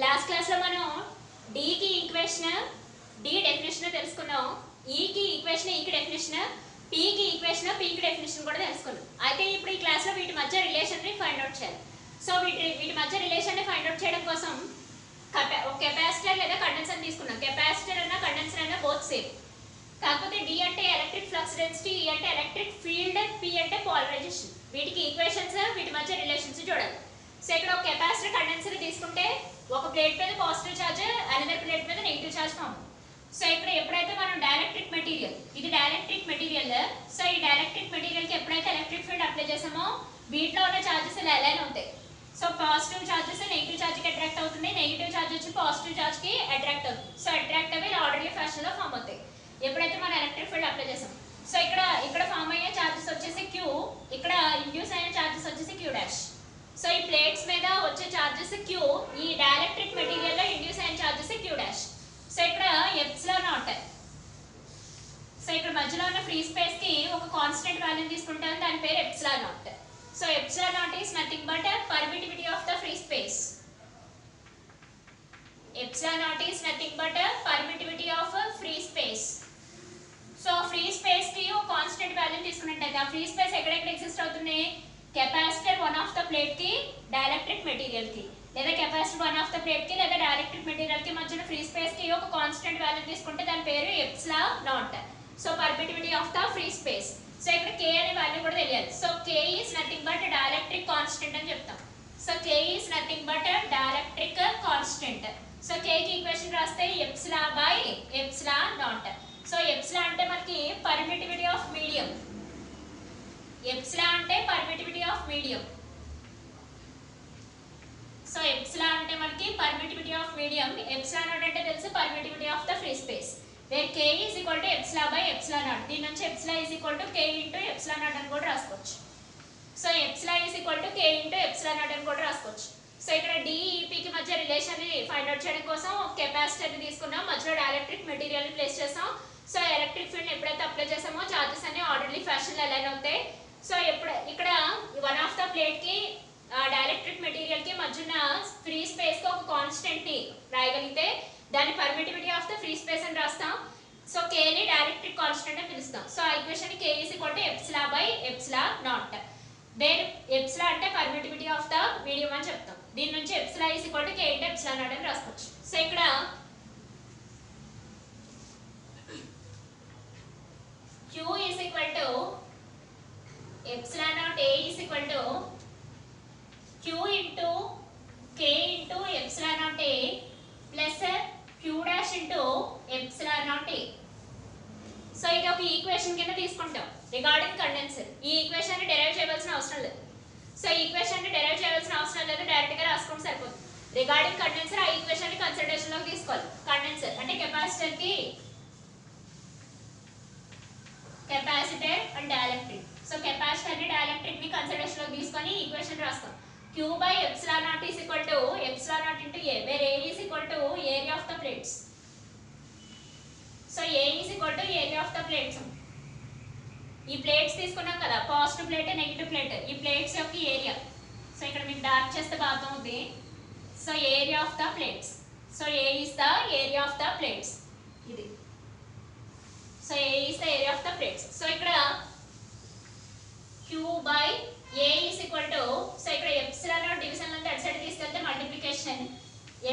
Last class లో మనం d కి ఈక్వేషన్ d డెఫినేషన్ తెలుసుకున్నాం, e కి ఈక్వేషన్ e కి డెఫినేషన్, p కి ఈక్వేషన్ p కి డెఫినేషన్ కూడా తెలుసుకున్నాం. అయితే ఇప్పుడు ఈ క్లాస్ లో వీటి మధ్య రిలేషన్ ని ఫైండ్ అవుట్ చేయాలి. సో వీటి మధ్య రిలేషన్ ని ఫైండ్ అవుట్ చేయడం కోసం ఒక కెపాసిటర్ లేదా కండెన్సర్ తీసుకున్నాం. కెపాసిటర్ అన్న కండెన్సర్ అన్న బోత్ సేమ్, కాకపోతే d అంటే ఎలక్ట్రిక్ ఫ్లక్స్ డెన్సిటీ, e అంటే ఎలక్ట్రిక్ ఫీల్డ్, p అంటే పోలరైజేషన్. వీటికి ఈక్వేషన్స్, వీటి మధ్య రిలేషన్స్ చూడాలి. సో ఇక్కడ ఒక కెపాసిటర్ కండెన్సర్ తీసుకుంటే ఒక ప్లేట్ మీద పాజిటివ్ ఛార్జ్, అనదర్ ప్లేట్ మీద నెగిటివ్ ఛార్జ్ ఫామ్. సో ఇక్కడ ఎప్పుడైతే మనం డైఎలక్ట్రిక్ మెటీరియల్, ఇది డైఎలక్ట్రిక్ మెటీరియల్, సో ఈ డైఎలక్ట్రిక్ మెటీరియల్ కి ఎప్పుడైతే ఎలక్ట్రిక్ ఫీల్డ్ అప్లై చేసామో వీటిలో ఉన్న ఛార్జెస్ ఇలా అలైన్ అవుతాయి. So positive charges negative charge కి అట్రాక్ట్ అవుతుంది, నెగిటివ్ ఛార్జ్ వచ్చి పాజిటివ్ ఛార్జ్ కి అట్రాక్ట్ అవుతుంది. సో అట్రాక్ట్ అవి ఇలా ఆర్డర్లీ ఫ్యాషన్ లో ఫామ్ అవుతాయి ఎప్పుడైతే మనం ఎలక్ట్రిక్ ఫీల్డ్ అప్లై చేసాం. సో ఇక్కడ ఫామ్ అయ్యే ఛార్జెస్ వచ్చేసి q, ఇక్కడ ఇండ్యూస్ అయిన ఛార్జెస్ వచ్చేసి q డాష్. సో ఈ ప్లేట్స్ మీద వచ్చే ఛార్జెస్ q, ఈ డైఎలక్ట్రిక్ మెటీరియల్ లో ఇండ్యూస్ అయిన ఛార్జెస్ q డాష్. సో ఇక్కడ ఎప్సిలాన్ నాట్, సో ఇక్కడ మధ్యలో ఉన్న ఫ్రీ స్పేస్ కి ఒక కాన్స్టెంట్ వాల్యూ తీసుకుంటాం, దాని పేరు epsilon naught. So epsilon naught is nothing but permittivity of the free space. Epsilon naught is nothing but permittivity of free space. So free space కి ఒక కాన్స్టెంట్ వాల్యూ తీసుకున్నట్టయితే ఆ free space ఎక్కడెక్కడ exist అవుతుంది? Capacitor one of the plate కి, dielectric material కి, లేదా capacitor one of the plate కి లేదా డైఎలక్ట్రిక్ మెటీరియల్ కి మధ్యన ఫ్రీ స్పేస్ కి ఒక కాన్స్టెంట్ వాల్యూ తీసుకుంటే దాని పేరు epsilon naught. So permittivity of the free space. So ఇక్కడ k అనే వాల్యూ కూడా తెలియాలి. So k is nothing but dielectric constant అని చెప్తాం. So k is nothing but dielectric constant. So k కి ఈక్వేషన్ రాస్తే epsilon by epsilon not. So epsilon అంటే మనకి పర్మిటివిటీ ఆఫ్ మీడియం, ఎప్సిలాన్ అంటే permittivity of medium. So epsilon అంటే మనకి permittivity of medium, epsilon naught అంటే తెలుసు permittivity of the free space, where k is equal to epsilon by epsilon naught. దీని నుంచి epsilon is equal to k into epsilon naught అని కూడా రాసుకోవచ్చు. So epsilon is equal to k into epsilon naught అని కూడా రాసుకోవచ్చు. So ఇక్కడ d EP కి మధ్య రిలేషన్ ని ఫైండ్ అవుట్ చేయడం కోసం ఒక కెపాసిటర్ ని తీసుకున్నాం, మధ్యలో డైఎలక్ట్రిక్ మెటీరియల్ ని ప్లేస్ చేసాం. సో ఎలక్ట్రిక్ ఫీల్డ్ ఎప్పుడైతే అప్లై చేసామో చార్జెస్ అన్ని ఆర్డర్లీ ఫ్యాషన్ లో అలైన్ అవుతాయి. సో ఇక్కడ వన్ ఆఫ్ ద ప్లేట్ కి, డైఎలక్ట్రిక్ మెటీరియల్ కి మధ్యన ఫ్రీ స్పేస్ కి ఒక కాన్స్టెంట్ ని రాయగలిగితే దాని permittivity of the free space అని రాస్తాం. సో k ని డైఎలక్ట్రిక్ కాన్స్టెంట్ అని పిలుస్తాం. సో ఆ equation k is equal to epsilon by epsilon naught, where epsilon అంటే పర్మిటివిటీ ఆఫ్ ద మీడియం అని చెప్తాం. దీని నుంచి epsilon is equal to k into epsilon naught అని రాసుకోవచ్చు. సో ఇక్కడ q is equal to epsilon naught a is equal to q into k into epsilon naught a plus q dash into epsilon naught a. So ఇది ఒక equation కింద తీసుకుంటాం regarding condenser. ఈ equation ని derive చేయవలసిన అవసరం లేదు. సో ఈ ఈక్వేషన్ ని డెరైవ్ చేయవలసిన అవసరం లేదు, డైరెక్ట్ గా రాసుకుంటే సరిపోతుంది. రిగార్డింగ్ కండెన్సర్ ఆ ఈక్వేషన్ ని కన్సిడరేషన్ లోకి తీసుకోవాలి. కండెన్సర్ అంటే కెపాసిటర్ కి, capacitor and dielectric. So capacitor ని డైఎలక్ట్రిక్ ని కన్సిడరేషన్ లోకి తీసుకొని ఈక్వేషన్ రాస్తాం. q by epsilon naught is equal to epsilon naught into a, where a is equal to area of the plates. So a is equal to area of the plates. ఈ plates తీసుకున్నాం కదా, positive plate negative plate, ఈ plates యొక్క area. So ఇక్కడ మీకు dark చేస్తే బాగా అవుతుంది. So area of the plates. So A is the area of the plates, ఇది. So A is the area of the plates. So ఇక్కడ q by a is equal to, so ఇక్కడ epsilon naught division నుంచి అటు side తీసుకెళ్తే multiplication,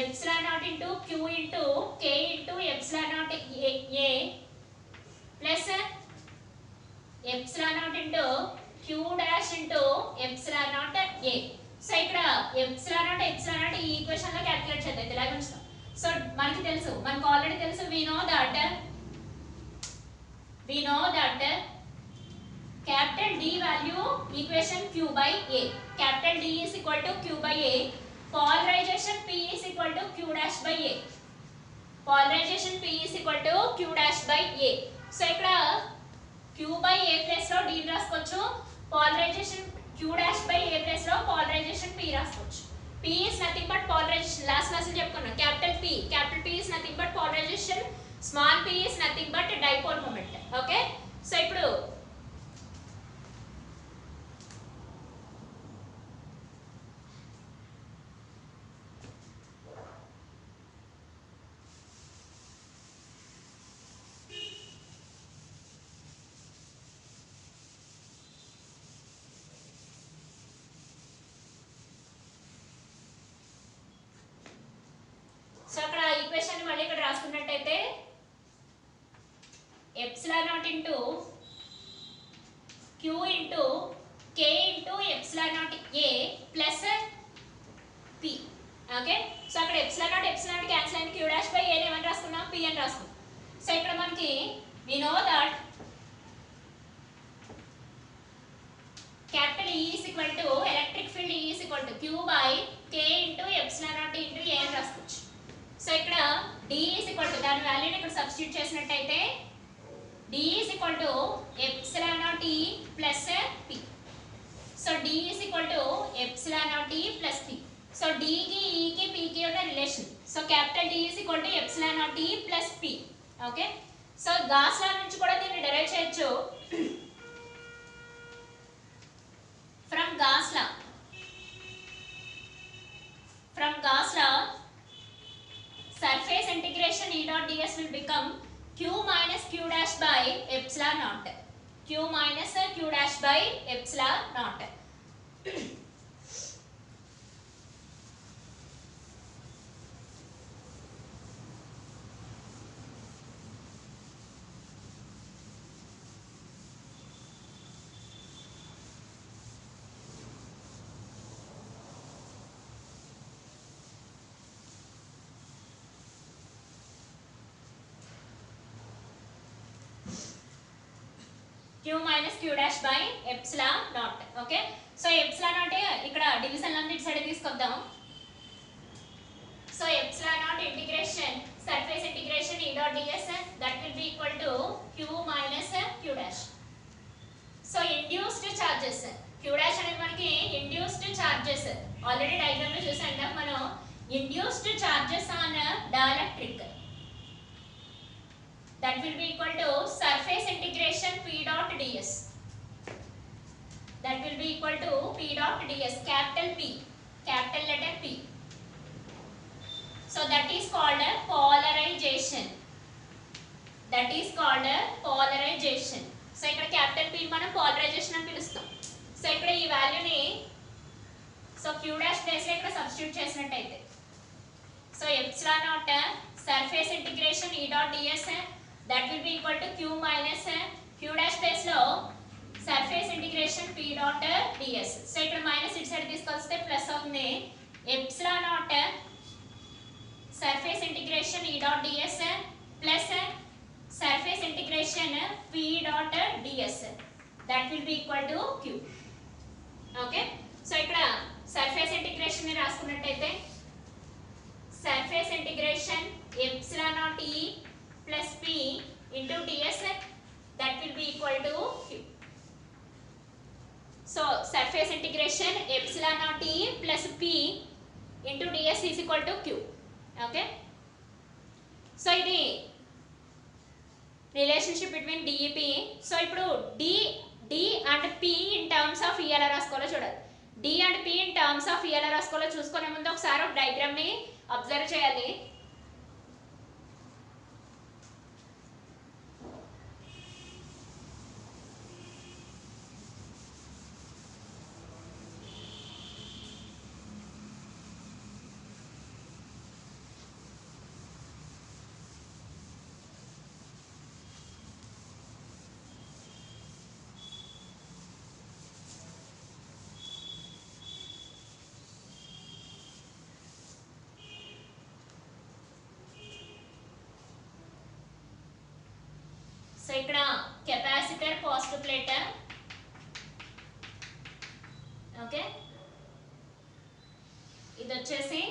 epsilon naught into q into k into epsilon naught a plus epsilon naught into q dash into epsilon naught a. So ఇక్కడ epsilon naught ఈ equation లో calculate చేద్దాం, ఇలాగే ఉంచుతాం. సో మనకి తెలుసు, మనకు ఆల్రెడీ తెలుసు, we know that capital D value equation q by a, capital D is equal to q by a, polarization p is equal to q dash by a, polarization p is equal to q dash by a. So ఇక్కడ q by a place లో d రాసుకోవచ్చు, polarization q dash by a place లో polarization p రాసుకోవచ్చు. p is nothing but polarization, last class లో చెప్పుకున్నాం. capital P is nothing but polarization, small p is nothing but dipole moment. Okay, so ఇప్పుడు into Q into K into epsilon naught A plus P. Okay so అక్కడ epsilon naught cancel అయిన Q dash by A ని ఏమని రాసుకున్నాం P అని రాసుకున్నాం so ఇక్కడ మనకి we know that capital E is equal to electric field E is equal to Q by K into epsilon naught into A అని రాసుకోవచ్చు సో ఇక్కడ D is equal to దాని వాల్యూని ఇక్కడ సబ్స్టిట్యూట్ చేసినట్టయితే D is equal to epsilon naught E plus P so D is equal to epsilon naught E plus P so D की E की P की ఉన్న relation so capital D is equal to epsilon naught E plus P okay so gas లా నుంచి కూడా దీన్ని derive చేయొచ్చు from Gauss law surface integration E dot ds will become Q minus Q dash by epsilon naught Q minus Q dash by epsilon naught Q minus Q dash by epsilon naught okay so epsilon naught ఇక్కడ division లను ఇటు side తీసుకొద్దాం so epsilon naught integration surface integration E dot ds that will be equal to Q minus Q dash so induced charges Q dash అనేది మనకి induced charges already diagram లో చూసాం ఇందాక మనం induced charges on dielectric that will be equal to surface integration P dot ds that will be equal to P dot ds capital P capital letter P so that is called polarization that is called polarization so ఇక్కడ capital P మనం polarization అని పిలుస్తాం so ఇక్కడ ఈ వాల్యూని so Q dash place లో ఇక్కడ substitute చేసినట్టయితే so epsilon naught surface integration E dot ds that will be equal to Q minus Q dash place లో surface integration P dot ds so ఇక్కడ మైనస్ ఇటు side తీసుకొస్తే plus అవుతుంది epsilon naught surface integration E dot ds plus surface integration P dot ds that will be equal to Q okay so ఇక్కడ surface integration ని రాసుకున్నట్టయితే surface integration epsilon naught E plus P into ds that will be equal to Q so surface integration epsilon naught E plus P into ds is equal to Q okay so ఇది relationship between D P so ఇప్పుడు D and P in terms of E ఎలా రాసుకోవాలో చూడాలి D and P in terms of E ఎలా రాసుకోవాలో చూసుకునే ముందు ఒకసారి ఒక diagram ని అబ్జర్వ్ చేయాలి సో ఇక్కడ కెపాసిటర్ పాజిటివ్ ప్లేట్ ఓకే ఇది వచ్చేసి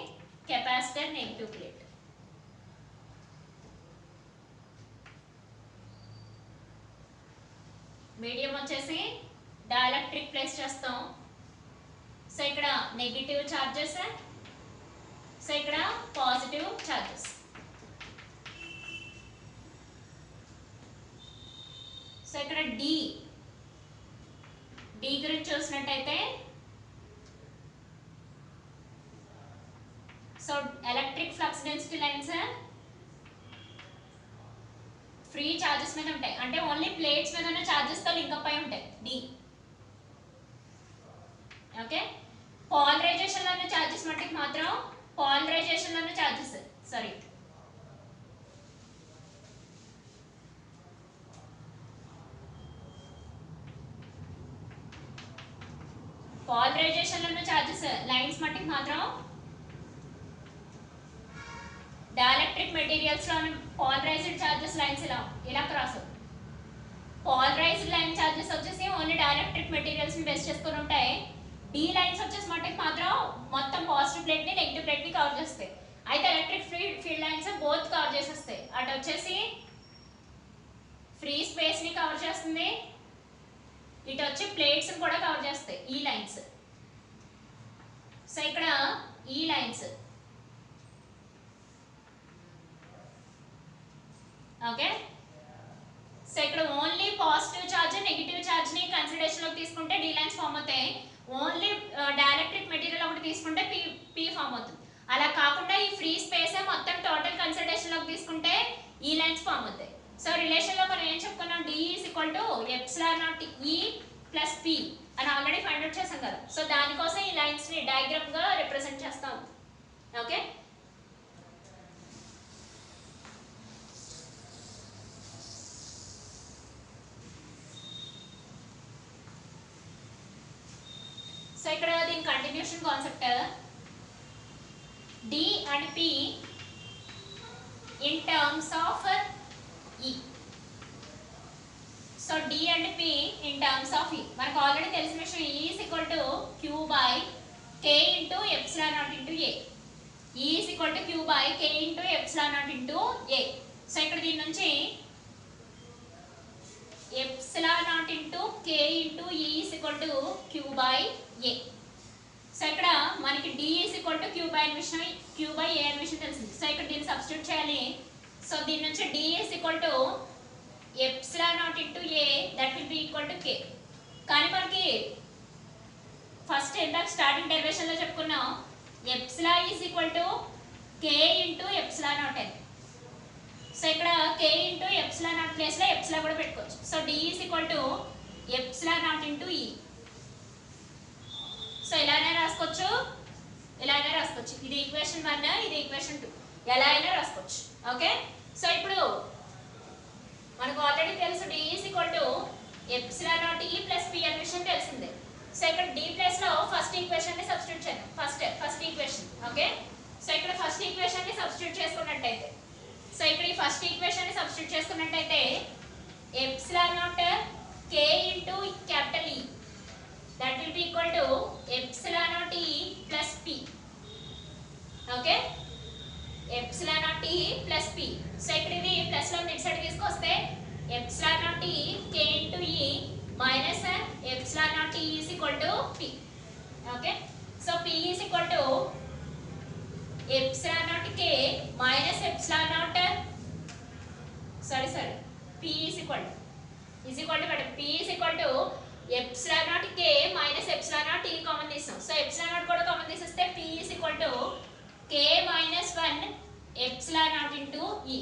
కెపాసిటర్ నెగిటివ్ ప్లేట్ మీడియం వచ్చేసి డైఎలక్ట్రిక్ ప్లేస్ చేస్తాం సో ఇక్కడ నెగిటివ్ చార్జెస్ సో ఇక్కడ పాజిటివ్ చార్జెస్ సో ఇక్కడ డి గురించి చూసినట్టయితే so electric flux density lines free charges మీద ఉంటాయి అంటే ఓన్లీ ప్లేట్స్ మీద ఉన్న చార్జెస్ తో లింకప్ అయి ఉంటాయి డి ఓకే పోలరైజేషన్ లో ఉన్న చార్జెస్ మట్టికి మాత్రం పోలరైజేషన్ లో ఉన్న చార్జెస్ సారీ చార్జెస్ లైన్స్ మట్టికి మాత్రం డైఎలక్ట్రిక్ మెటీరియల్స్ లో పోలరైజ్డ్ చార్జెస్ లైన్స్ ఇలా క్రాస్ అవుతాయి. పోలరైజ్డ్ లైన్ చార్జెస్ వచ్చేసి ఓన్లీ డైఎలక్ట్రిక్ మెటీరియల్స్ ని బేస్ చేసుకొని ఉంటాయి. డి లైన్స్ వచ్చేసి మట్టికి మాత్రం మొత్తం పాజిటివ్ ప్లేట్ ని నెగిటివ్ ప్లేట్ ని కవర్ చేస్తాయి. అయితే electric field lines both cover చేసేస్తాయి. అటు వచ్చేసి ఫ్రీ స్పేస్ ని కవర్ చేస్తుంది, ఇటు వచ్చి ప్లేట్స్ కూడా కవర్ చేస్తాయి ఈ లైన్స్. సో ఇక్కడ ఈ లైన్స్ ఓకే. సో ఇక్కడ only positive charge negative charge ని కన్సిడరేషన్ లోకి తీసుకుంటే డి లైన్స్ ఫామ్ అవుతాయి. ఓన్లీ డైఎలక్ట్రిక్ మెటీరియల్ ఒకటి తీసుకుంటే పి ఫామ్ అవుతుంది. అలా కాకుండా ఈ ఫ్రీ స్పేస్ మొత్తం టోటల్ కన్సిడరేషన్ లోకి తీసుకుంటే ఈ లైన్స్ ఫామ్ అవుతాయి. సో రిలేషన్ లో మనం ఏం చెప్పుకున్నాం, D is equal to epsilon naught E plus P అని ఆల్రెడీ ఫైండ్ అవుట్ చేసాం కదా. సో దానికోసం ఈ లైన్స్ ని డయాగ్రామ్ గా రిప్రజెంట్ చేస్తాం. ఓకే. సో ఇక్కడ దీని continuation concept D and P in terms of E. So D and P in terms of E. మనకు ఆల్రెడీ తెలిసిన విషయం E is equal to Q by K into epsilon naught into A. E is equal to Q by K into epsilon naught into A. So ఇక్కడ దీని నుంచి epsilon naught into K into E is equal to Q by A. So ఇక్కడ మనకి D is equal to Q by A అనే విషయం తెలిసింది. So ఇక్కడ దీన్ని సబ్స్టిట్యూట్ చేయాలి. సో దీని నుంచి D is equal to epsilon naught into A that will be equal to K. కానీ మనకి ఫస్ట్ ఇందాక స్టార్టింగ్ డెరివేషన్ లో చెప్పుకున్నాం epsilon is equal to K into epsilon naught అని. సో ఇక్కడ K into epsilon naught place లో epsilon కూడా పెట్టుకోవచ్చు. So D is equal to epsilon naught into E. So ఇలానే రాసుకోవచ్చు, ఇలానే రాసుకోవచ్చు. ఇది ఈక్వేషన్ 1, ఇది ఈక్వేషన్ 2, ఎలా అయినా రాసుకోవచ్చు. ఓకే. సో ఇప్పుడు మనకు ఆల్రెడీ తెలుసు D is equal to epsilon naught E plus P అనే విషయం తెలిసిందే. సో ఇక్కడ D ప్లేస్ లో ఫస్ట్ ఈక్వేషన్ ని సబ్స్టిట్యూట్ చేద్దాం. First equation. ఓకే. సో ఇక్కడ ఫస్ట్ ఈక్వేషన్ ని సబ్స్టిట్యూట్ చేసుకున్నట్టయితే, సో ఇక్కడ ఈ ఫస్ట్ ఈక్వేషన్ ని సబ్స్టిట్యూట్ చేసుకున్నట్టయితే epsilon naught K into capital E that will be equal to epsilon naught E plus P. Okay, epsilon naught E plus P. So ఇక్కడ ఇది plus లో ఇటు సైడ్ తీసుకొస్తే epsilon naught E K into E minus epsilon naught E is equal to P. Okay, so P is equal to epsilon naught K minus epsilon naught P is equal to P is equal to epsilon naught K minus epsilon naught E common తీసాం. So epsilon naught కూడా common తీసేస్తే P is equal to K minus 1 epsilon naught into E.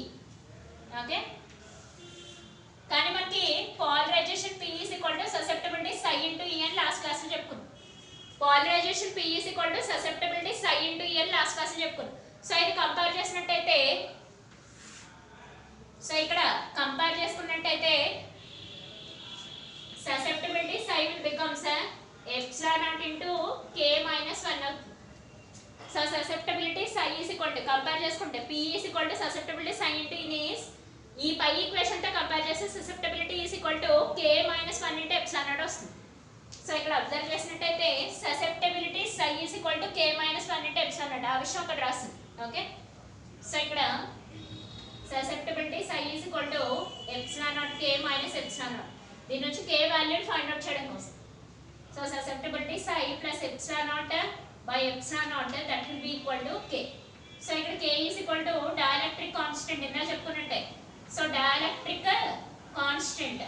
Okay. కానీ మనకి polarization P is equal to susceptibility psi into E అని last class లో చెప్పుకున్నాం. Polarization P is equal to susceptibility psi into E అని last class లో చెప్పుకున్నాం. So ఇది compare చేసినట్టయితే, సో ఇక్కడ కంపేర్ చేసుకున్నట్టయితే susceptibility psi will becomes epsilon naught into K minus 1 అవుతుంది. So susceptibility psi is equal to compare చేసుకుంటే P is equal to susceptibility psi into E is ఈ పై equation తో కంపేర్ చేస్తే susceptibility is equal to K minus 1 into epsilon naught వస్తుంది. So ఇక్కడ observe చేసినట్టయితే susceptibility psi is equal to K minus 1 into epsilon naught ఆ విషయం ఒకటి రాస్తుంది. ఓకే. సో ఇక్కడ susceptibility psi is equal to epsilon naught K minus epsilon naught. దీని నుంచి K వాల్యూని ఫైండ్ అవుట్ చేయడం కోసం, so susceptibility psi plus epsilon naught by epsilon naught that will be equal to K. So ఇక్కడ K is equal to dielectric constant ఇందా చెప్పుకున్నట్టే. So dielectric constant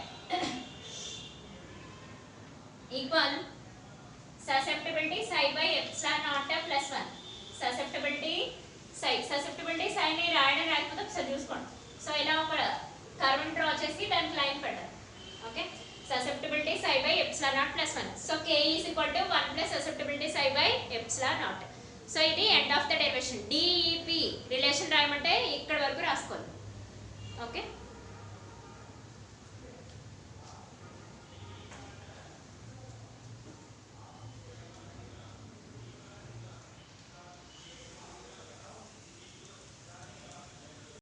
equal susceptibility psi by epsilon naught plus 1. susceptibility psi ని రాయడం రాకపోతే ఒకసారి చూసుకోండి. So ఇలా ఒక కర్వ్ డ్రా చేసి దానికి లైన్ పెట్టాలి. Okay. susceptibility psi by epsilon naught plus 1. So K is equal to 1 plus susceptibility psi by epsilon naught. So ఇది end of the derivation. DEP relation రాయమంటే ఇక్కడ వరకు రాసుకోవాలి. ఓకే.